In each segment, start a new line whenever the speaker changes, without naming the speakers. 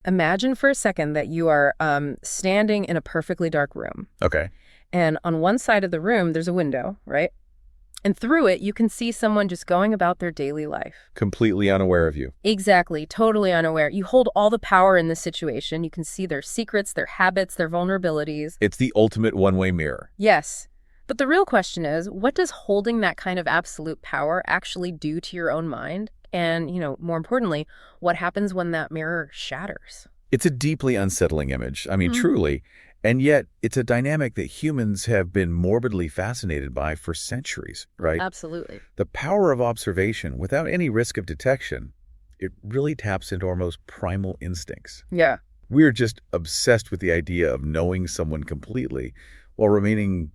Imagine for a second that you are standing in a perfectly dark room.
Okay.
And on one side of the room, there's a window, right? And through it, you can see someone just going about their daily life.
Completely unaware of you.
Exactly. Totally unaware. You hold all the power in this situation. You can see their secrets, their habits, their vulnerabilities.
It's the ultimate one-way mirror.
Yes. But the real question is, what does holding that kind of absolute power actually do to your own mind? And, more importantly, what happens when that mirror shatters?
It's a deeply unsettling image. I mean, truly. And yet, it's a dynamic that humans have been morbidly fascinated by for centuries, right?
Absolutely.
The power of observation without any risk of detection, it really taps into our most primal instincts.
Yeah.
We're just obsessed with the idea of knowing someone completely while remaining,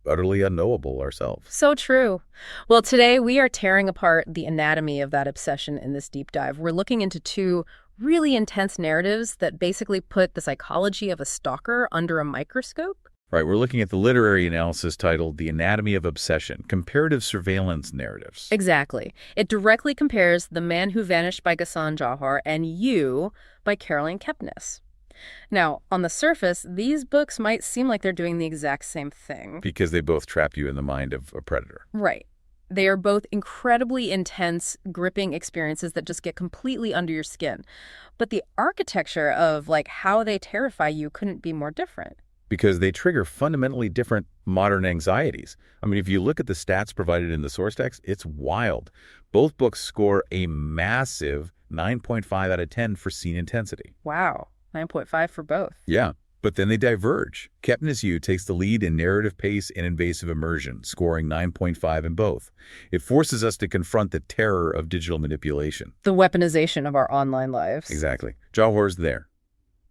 utterly unknowable ourselves.
So true. Well, today we are tearing apart the anatomy of that obsession in this deep dive. We're looking into two really intense narratives that basically put the psychology of a stalker under a microscope.
Right, we're looking at the literary analysis titled The Anatomy of Obsession, Comparative Surveillance Narratives.
Exactly. It directly compares The Man Who Vanished by Ghassan Jawahar and You by Caroline Kepnes. Now, on the surface, these books might seem like they're doing the exact same thing.
Because they both trap you in the mind of a predator.
Right. They are both incredibly intense, gripping experiences that just get completely under your skin. But the architecture of, how they terrify you couldn't be more different.
Because they trigger fundamentally different modern anxieties. I mean, if you look at the stats provided in the source text, it's wild. Both books score a massive 9.5 out of 10 for scene intensity.
Wow. 9.5 for both.
Yeah. But then they diverge. Kepnes U takes the lead in narrative pace and invasive immersion, scoring 9.5 in both. It forces us to confront the terror of digital manipulation.
The weaponization of our online lives.
Exactly. Jawahar's there.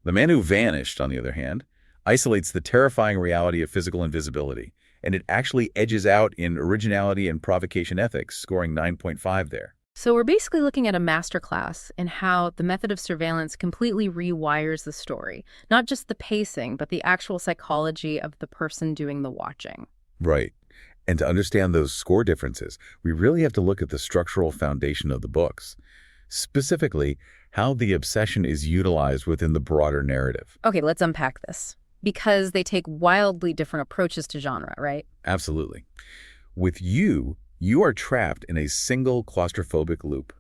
The Man Who Vanished, on the other hand, isolates the terrifying reality of physical invisibility, and it actually edges out in originality and provocation ethics, scoring 9.5 there.
So we're basically looking at a masterclass in how the method of surveillance completely rewires the story. Not just the pacing, but the actual psychology of the person doing the watching.
Right. And to understand those score differences, we really have to look at the structural foundation of the books. Specifically, how the obsession is utilized within the broader narrative.
Okay, let's unpack this. Because they take wildly different approaches to genre, right?
Absolutely. With you are trapped in a single claustrophobic loop.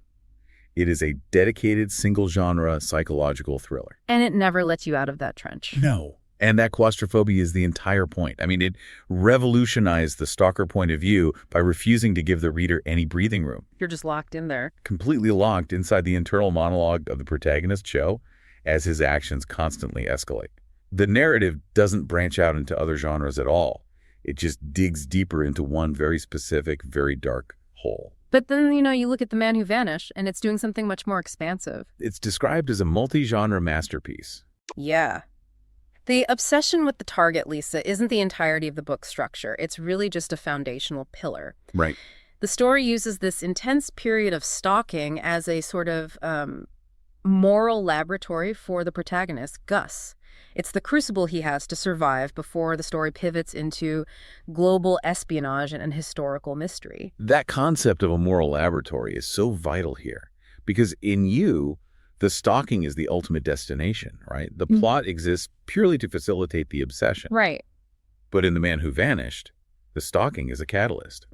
It is a dedicated single-genre psychological thriller.
And it never lets you out of that trench.
No. And that claustrophobia is the entire point. I mean, it revolutionized the stalker point of view by refusing to give the reader any breathing room.
You're just locked in there.
Completely locked inside the internal monologue of the protagonist, Joe, as his actions constantly escalate. The narrative doesn't branch out into other genres at all. It just digs deeper into one very specific, very dark hole.
But then, you look at The Man Who Vanished, and it's doing something much more expansive.
It's described as a multi-genre masterpiece.
Yeah. The obsession with the target, Lisa, isn't the entirety of the book's structure. It's really just a foundational pillar.
Right.
The story uses this intense period of stalking as a sort of moral laboratory for the protagonist, Gus. It's the crucible he has to survive before the story pivots into global espionage and historical mystery.
That concept of a moral laboratory is so vital here, because in You, the stalking is the ultimate destination, right? The plot exists purely to facilitate the obsession.
Right.
But in The Man Who Vanished, the stalking is a catalyst.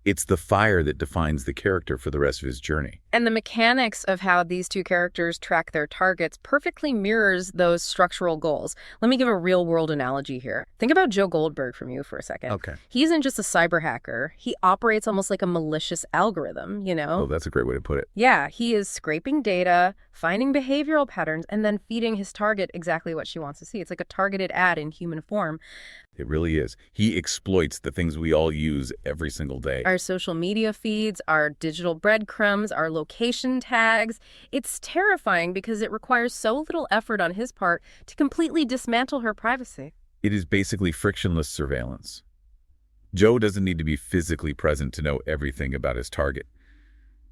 It's the fire that defines the character for the rest of his journey.
And the mechanics of how these two characters track their targets perfectly mirrors those structural goals. Let me give a real-world analogy here. Think about Joe Goldberg from You for a second.
Okay.
He isn't just a cyber hacker. He operates almost like a malicious algorithm,
Oh, that's a great way to put it.
Yeah, he is scraping data, finding behavioral patterns, and then feeding his target exactly what she wants to see. It's like a targeted ad in human form.
It really is. He exploits the things we all use every single day.
Our social media feeds, our digital breadcrumbs, our location tags. It's terrifying because it requires so little effort on his part to completely dismantle her privacy.
It is basically frictionless surveillance. Joe doesn't need to be physically present to know everything about his target.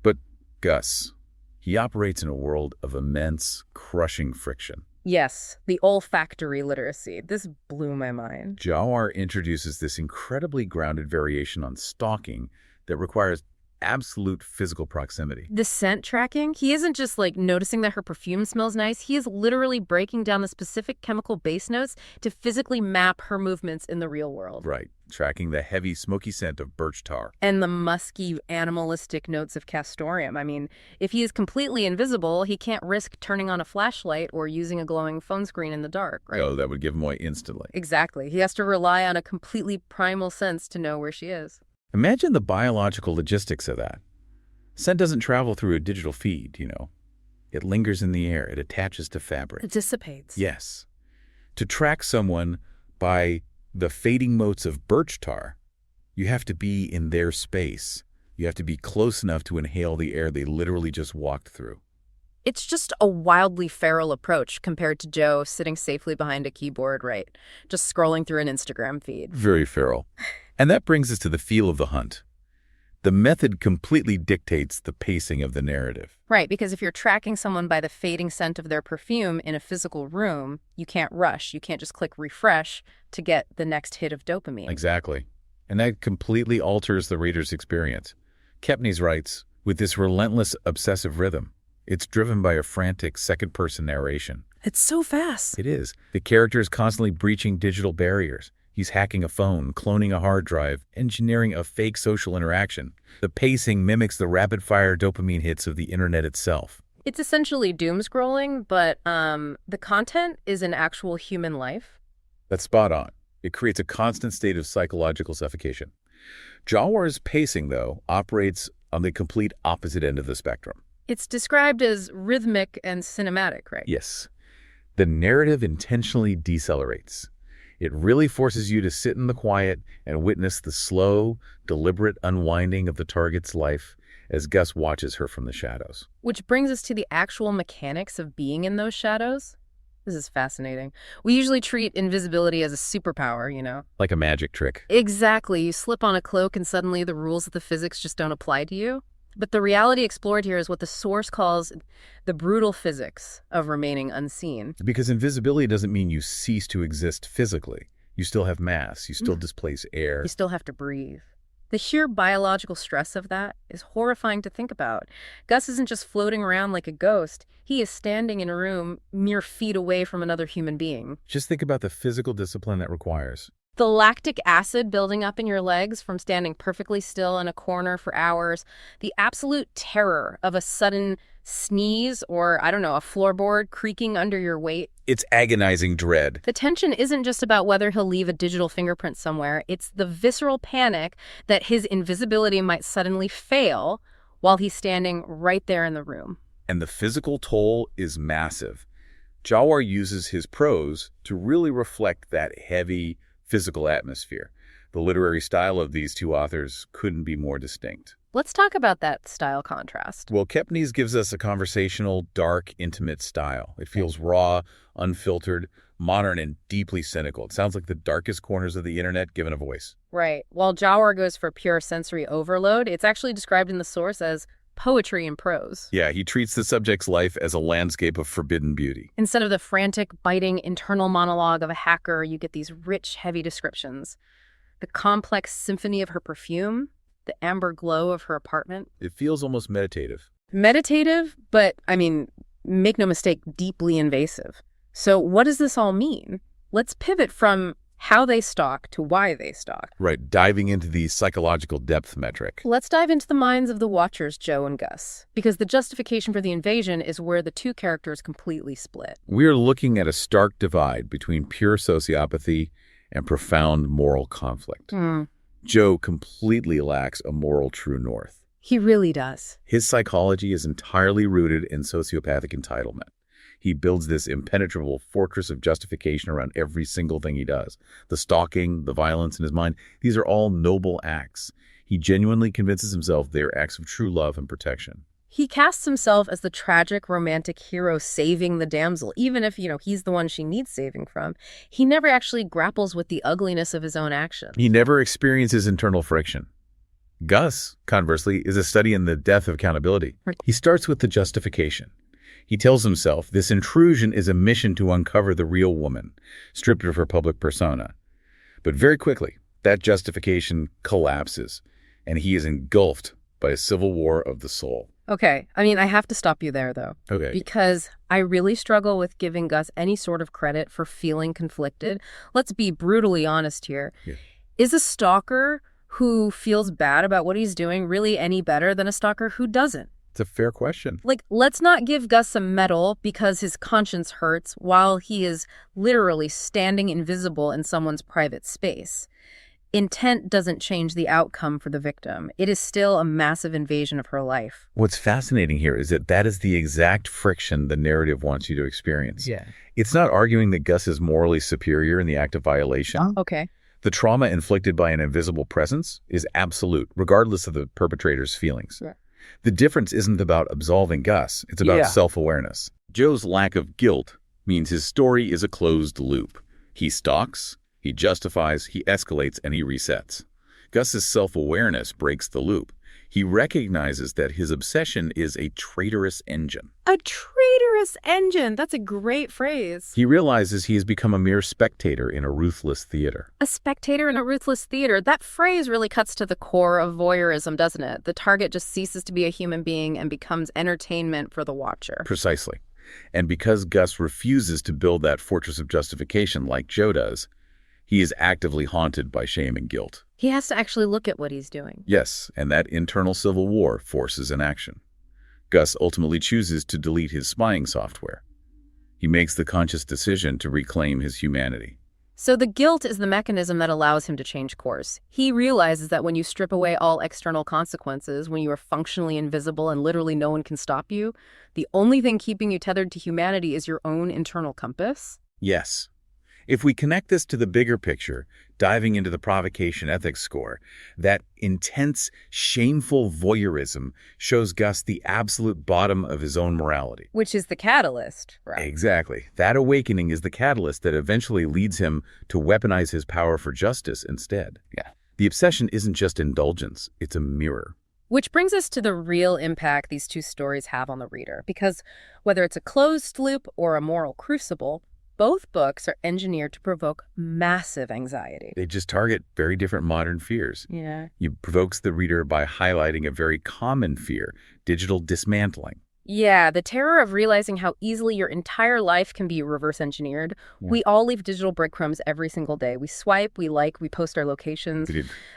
But Gus, he operates in a world of immense, crushing friction.
Yes, the olfactory literacy. This blew my mind.
Jawahar introduces this incredibly grounded variation on stalking that requires absolute physical proximity.
The scent tracking, he isn't just like noticing that her perfume smells nice. He is literally breaking down the specific chemical base notes to physically map her movements in the real world.
Right, tracking the heavy, smoky scent of birch tar.
And the musky, animalistic notes of castoreum. I mean, if he is completely invisible, he can't risk turning on a flashlight or using a glowing phone screen in the dark, right?
Oh, that would give him away instantly.
Exactly. He has to rely on a completely primal sense to know where she is.
Imagine the biological logistics of that. Scent doesn't travel through a digital feed, you know. It lingers in the air. It attaches to fabric.
It dissipates.
Yes. To track someone by the fading motes of birch tar, you have to be in their space. You have to be close enough to inhale the air they literally just walked through.
It's just a wildly feral approach compared to Joe sitting safely behind a keyboard, right? Just scrolling through an Instagram feed.
Very feral. And that brings us to the feel of the hunt. The method completely dictates the pacing of the narrative.
Right, because if you're tracking someone by the fading scent of their perfume in a physical room, you can't rush. You can't just click refresh to get the next hit of dopamine.
Exactly. And that completely alters the reader's experience. Kepnes writes, with this relentless obsessive rhythm, it's driven by a frantic second-person narration.
It's so fast.
It is. The character is constantly breaching digital barriers. He's hacking a phone, cloning a hard drive, engineering a fake social interaction. The pacing mimics the rapid-fire dopamine hits of the internet itself.
It's essentially doom scrolling, but the content is an actual human life.
That's spot on. It creates a constant state of psychological suffocation. Jawar's pacing, though, operates on the complete opposite end of the spectrum.
It's described as rhythmic and cinematic, right?
Yes. The narrative intentionally decelerates. It really forces you to sit in the quiet and witness the slow, deliberate unwinding of the target's life as Gus watches her from the shadows.
Which brings us to the actual mechanics of being in those shadows. This is fascinating. We usually treat invisibility as a superpower, you know?
Like a magic trick.
Exactly. You slip on a cloak and suddenly the rules of the physics just don't apply to you. But the reality explored here is what the source calls the brutal physics of remaining unseen.
Because invisibility doesn't mean you cease to exist physically. You still have mass. You still displace air.
You still have to breathe. The sheer biological stress of that is horrifying to think about. Gus isn't just floating around like a ghost. He is standing in a room mere feet away from another human being.
Just think about the physical discipline that requires.
The lactic acid building up in your legs from standing perfectly still in a corner for hours. The absolute terror of a sudden sneeze or, I don't know, a floorboard creaking under your weight.
It's agonizing dread.
The tension isn't just about whether he'll leave a digital fingerprint somewhere. It's the visceral panic that his invisibility might suddenly fail while he's standing right there in the room.
And the physical toll is massive. Jawar uses his prose to really reflect that heavy physical atmosphere. The literary style of these two authors couldn't be more distinct.
Let's talk about that style contrast.
Well, Kepnes gives us a conversational, dark, intimate style. It feels raw, unfiltered, modern, and deeply cynical. It sounds like the darkest corners of the internet given a voice.
Right. While Jawar goes for pure sensory overload, it's actually described in the source as poetry in prose.
Yeah, he treats the subject's life as a landscape of forbidden beauty.
Instead of the frantic, biting internal monologue of a hacker, you get these rich, heavy descriptions. The complex symphony of her perfume, the amber glow of her apartment.
It feels almost meditative.
Meditative, but, make no mistake, deeply invasive. So what does this all mean? Let's pivot from how they stalk to why they stalk.
Right, diving into the psychological depth metric.
Let's dive into the minds of the watchers, Joe and Gus, because the justification for the invasion is where the two characters completely split.
We're looking at a stark divide between pure sociopathy and profound moral conflict. Joe completely lacks a moral true north.
He really does.
His psychology is entirely rooted in sociopathic entitlement. He builds this impenetrable fortress of justification around every single thing he does. The stalking, the violence in his mind, these are all noble acts. He genuinely convinces himself they are acts of true love and protection.
He casts himself as the tragic romantic hero saving the damsel, even if, he's the one she needs saving from. He never actually grapples with the ugliness of his own actions.
He never experiences internal friction. Gus, conversely, is a study in the death of accountability. He starts with the justification. He tells himself this intrusion is a mission to uncover the real woman, stripped of her public persona. But very quickly, that justification collapses, and he is engulfed by a civil war of the soul.
Okay, I mean, I have to stop you there, though.
Okay.
Because I really struggle with giving Gus any sort of credit for feeling conflicted. Let's be brutally honest here.
Yeah.
Is a stalker who feels bad about what he's doing really any better than a stalker who doesn't?
It's a fair question.
Like, let's not give Gus a medal because his conscience hurts while he is literally standing invisible in someone's private space. Intent doesn't change the outcome for the victim. It is still a massive invasion of her life.
What's fascinating here is that is the exact friction the narrative wants you to experience.
Yeah.
It's not arguing that Gus is morally superior in the act of violation.
Oh.
Okay.
The trauma inflicted by an invisible presence is absolute, regardless of the perpetrator's feelings.
Right.
The difference isn't about absolving Gus. It's about
Yeah.
self-awareness. Joe's lack of guilt means his story is a closed loop. He stalks, he justifies, he escalates, and he resets. Gus's self-awareness breaks the loop. He recognizes that his obsession is a traitorous engine.
A traitorous engine. That's a great phrase.
He realizes he has become a mere spectator in a ruthless theater.
A spectator in a ruthless theater. That phrase really cuts to the core of voyeurism, doesn't it? The target just ceases to be a human being and becomes entertainment for the watcher.
Precisely. And because Gus refuses to build that fortress of justification like Joe does, he is actively haunted by shame and guilt.
He has to actually look at what he's doing.
Yes, and that internal civil war forces an action. Gus ultimately chooses to delete his spying software. He makes the conscious decision to reclaim his humanity.
So the guilt is the mechanism that allows him to change course. He realizes that when you strip away all external consequences, when you are functionally invisible and literally no one can stop you, the only thing keeping you tethered to humanity is your own internal compass.
Yes. If we connect this to the bigger picture, diving into the provocation ethics score, that intense, shameful voyeurism shows Gus the absolute bottom of his own morality.
Which is the catalyst, right?
Exactly. That awakening is the catalyst that eventually leads him to weaponize his power for justice instead.
Yeah.
The obsession isn't just indulgence, it's a mirror.
Which brings us to the real impact these two stories have on the reader. Because whether it's a closed loop or a moral crucible, both books are engineered to provoke massive anxiety.
They just target very different modern fears.
Yeah.
It provokes the reader by highlighting a very common fear, digital dismantling.
Yeah, the terror of realizing how easily your entire life can be reverse engineered.
Yeah.
We all leave digital breadcrumbs every single day. We swipe, we like, we post our locations.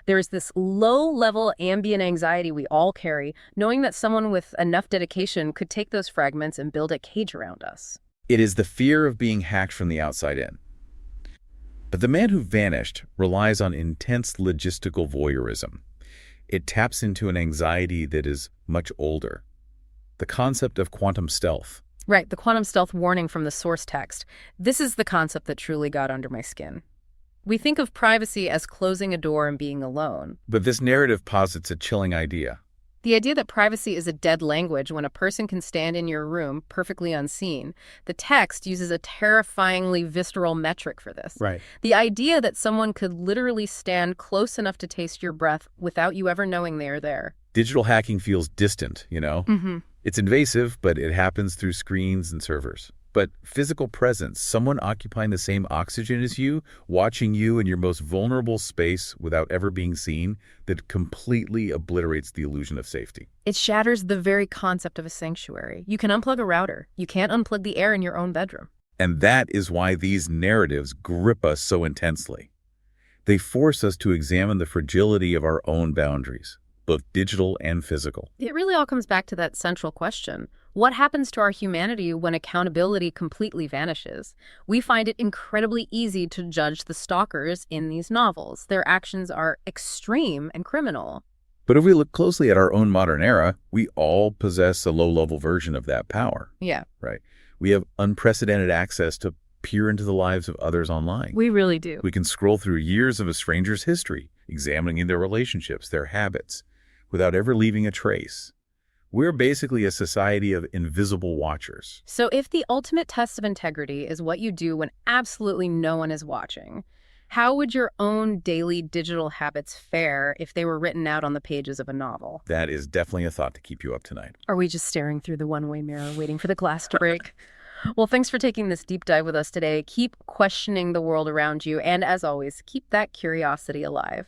There's this low-level ambient anxiety we all carry, knowing that someone with enough dedication could take those fragments and build a cage around us.
It is the fear of being hacked from the outside in. But The Man Who Vanished relies on intense logistical voyeurism. It taps into an anxiety that is much older. The concept of quantum stealth.
Right, the quantum stealth warning from the source text. This is the concept that truly got under my skin. We think of privacy as closing a door and being alone.
But this narrative posits a chilling idea.
The idea that privacy is a dead language when a person can stand in your room perfectly unseen. The text uses a terrifyingly visceral metric for this.
Right.
The idea that someone could literally stand close enough to taste your breath without you ever knowing they're there.
Digital hacking feels distant, you know?
Mm-hmm.
It's invasive, but it happens through screens and servers. But physical presence, someone occupying the same oxygen as you, watching you in your most vulnerable space without ever being seen, that completely obliterates the illusion of safety.
It shatters the very concept of a sanctuary. You can unplug a router. You can't unplug the air in your own bedroom.
And that is why these narratives grip us so intensely. They force us to examine the fragility of our own boundaries, both digital and physical.
It really all comes back to that central question. What happens to our humanity when accountability completely vanishes? We find it incredibly easy to judge the stalkers in these novels. Their actions are extreme and criminal.
But if we look closely at our own modern era, we all possess a low-level version of that power.
Yeah.
Right. We have unprecedented access to peer into the lives of others online.
We really do.
We can scroll through years of a stranger's history, examining their relationships, their habits, without ever leaving a trace. We're basically a society of invisible watchers.
So if the ultimate test of integrity is what you do when absolutely no one is watching, how would your own daily digital habits fare if they were written out on the pages of a novel?
That is definitely a thought to keep you up tonight.
Are we just staring through the one-way mirror, waiting for the glass to break? Well, thanks for taking this deep dive with us today. Keep questioning the world around you, and as always, keep that curiosity alive.